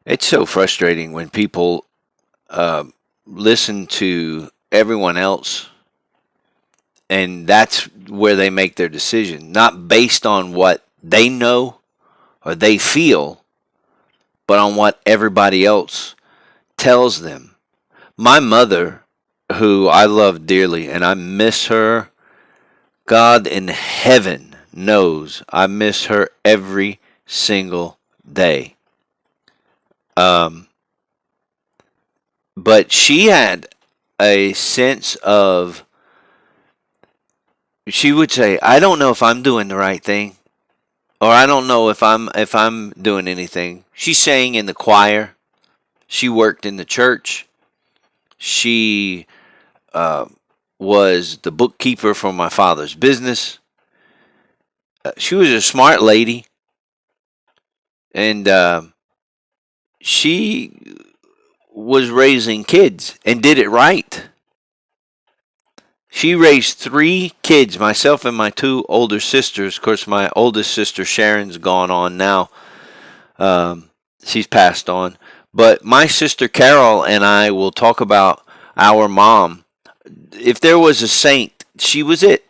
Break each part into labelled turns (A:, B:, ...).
A: It's so frustrating when people uh, listen to everyone else, and that's where they make their decision, not based on what they know or they feel, but on what everybody else tells them. My mother, who I love dearly, and I miss her, God in heaven knows I miss her every single day. Um, but she had a sense of, she would say, I don't know if I'm doing the right thing, or I don't know if I'm doing anything. She sang in the choir. She worked in the church. She uh, was the bookkeeper for my father's business. She was a smart lady, and she was raising kids and did it right. She raised three kids, myself and my two older sisters. Of course, my oldest sister Sharon's gone on now. Um, she's passed on. But my sister Carol and I will talk about our mom. If there was a saint, she was it.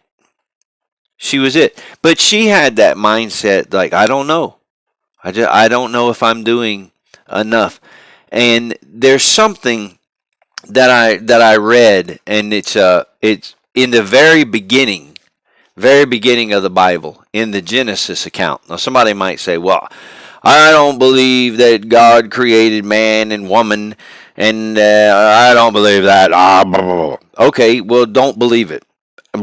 A: She was it. But she had that mindset like, I don't know. I don't know if I'm doing enough. And there's something that I read, and it's in the very beginning of the Bible, in the Genesis account. Now, somebody might say, "Well, I don't believe that God created man and woman, and I don't believe that." Blah, blah, blah. Okay, well, don't believe it.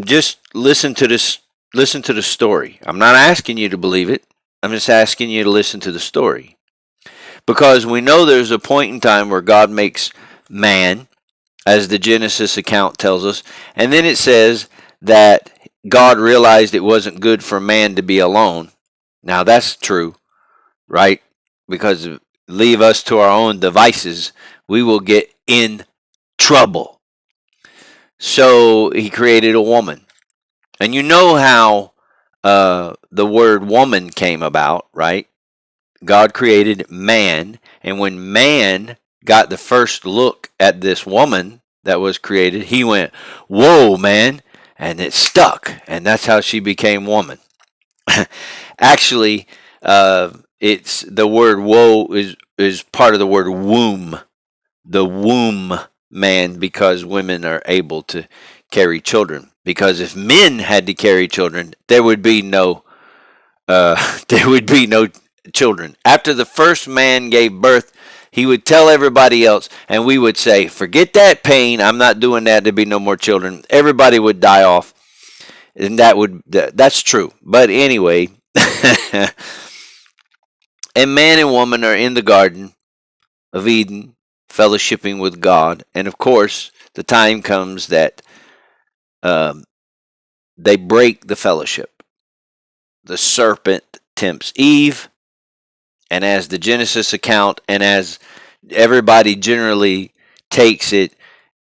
A: Just listen to this. Listen to the story. I'm not asking you to believe it. I'm just asking you to listen to the story, because we know there's a point in time where God makes man, as the Genesis account tells us. And then it says that God realized it wasn't good for man to be alone. Now that's true, right? Because leave us to our own devices, we will get in trouble. So he created a woman. And you know how the word woman came about, right? God created man, and when man got the first look at this woman that was created, he went, "Whoa, man!" And it stuck, and that's how she became woman. Actually, it's the word "whoa" is part of the word womb, the womb man, because women are able to carry children. Because if men had to carry children, there would be no there would be no children. After the first man gave birth, he would tell everybody else, and we would say, "Forget that pain. I'm not doing that. There be no more children." Everybody would die off, and that's true. But anyway, and man and woman are in the Garden of Eden, fellowshipping with God, and of course, the time comes that um, they break the fellowship. The serpent tempts Eve, and as the Genesis account, and as everybody generally takes it,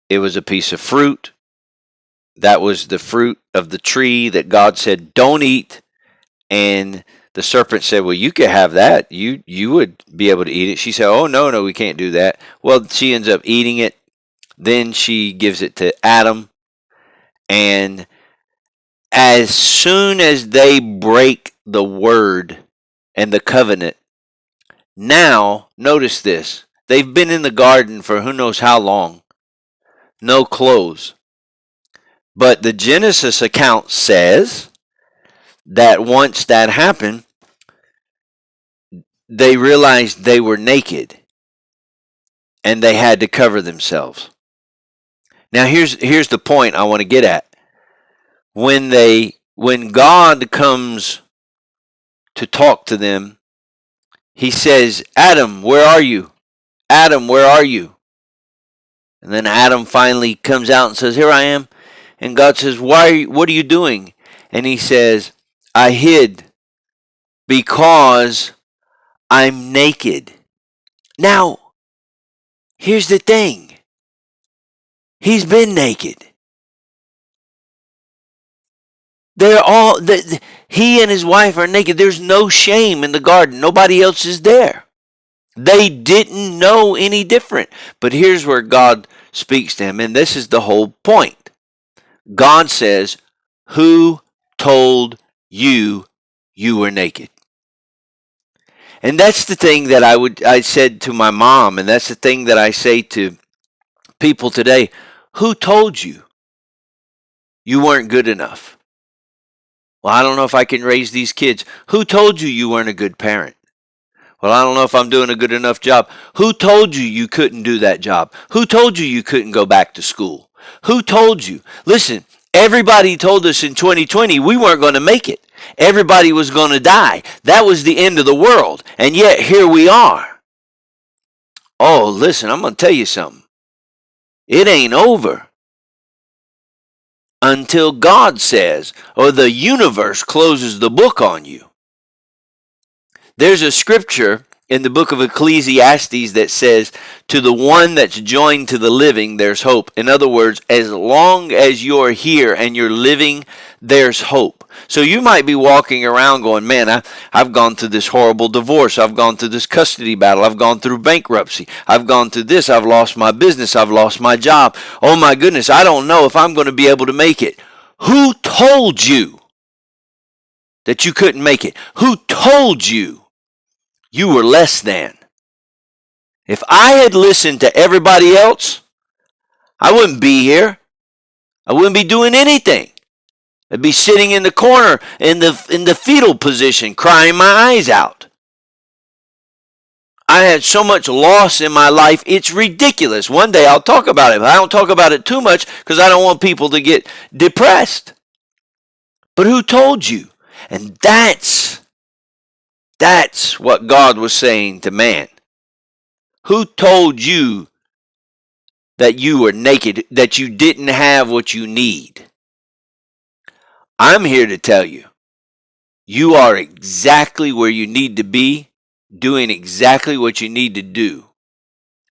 A: it was a piece of fruit. That was the fruit of the tree that God said, "Don't eat." And the serpent said, "Well, you could have that. You would be able to eat it." She said, "Oh, no, no, we can't do that." Well, she ends up eating it. Then she gives it to Adam. And as soon as they break the word and the covenant, now, notice this. They've been in the garden for who knows how long. No clothes. But the Genesis account says that once that happened, they realized they were naked and they had to cover themselves. Now here's the point I want to get at. When God comes to talk to them, he says, "Adam, where are you? Adam, where are you?" And then Adam finally comes out and says, "Here I am." And God says, what are you doing?" And he says, "I hid because I'm naked." Now, here's the thing. He's been naked. They're all he and his wife are naked. There's no shame in the garden. Nobody else is there. They didn't know any different. But here's where God speaks to him, and this is the whole point. God says, "Who told you you were naked?" And that's the thing that I said to my mom, and that's the thing that I say to people today. Who told you you weren't good enough? Well, I don't know if I can raise these kids. Who told you you weren't a good parent? Well, I don't know if I'm doing a good enough job. Who told you you couldn't do that job? Who told you you couldn't go back to school? Who told you? Listen, everybody told us in 2020 we weren't going to make it. Everybody was going to die. That was the end of the world. And yet here we are. Oh, listen, I'm going to tell you something. It ain't over until God says, or the universe closes the book on you. There's a scripture in the book of Ecclesiastes that says, to the one that's joined to the living, there's hope. In other words, as long as you're here and you're living, there's hope. So you might be walking around going, man, I've gone through this horrible divorce. I've gone through this custody battle. I've gone through bankruptcy. I've gone through this. I've lost my business. I've lost my job. Oh my goodness, I don't know if I'm going to be able to make it. Who told you that you couldn't make it? Who told you you were less than? If I had listened to everybody else, I wouldn't be here. I wouldn't be doing anything. I'd be sitting in the corner in the fetal position, crying my eyes out. I had so much loss in my life, it's ridiculous. One day I'll talk about it, but I don't talk about it too much because I don't want people to get depressed. But who told you? And that's what God was saying to man. Who told you that you were naked, that you didn't have what you need? I'm here to tell you, you are exactly where you need to be, doing exactly what you need to do.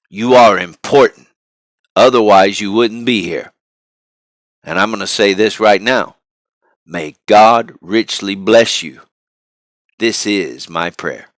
A: You are important. Otherwise, you wouldn't be here. And I'm going to say this right now. May God richly bless you. This is my prayer.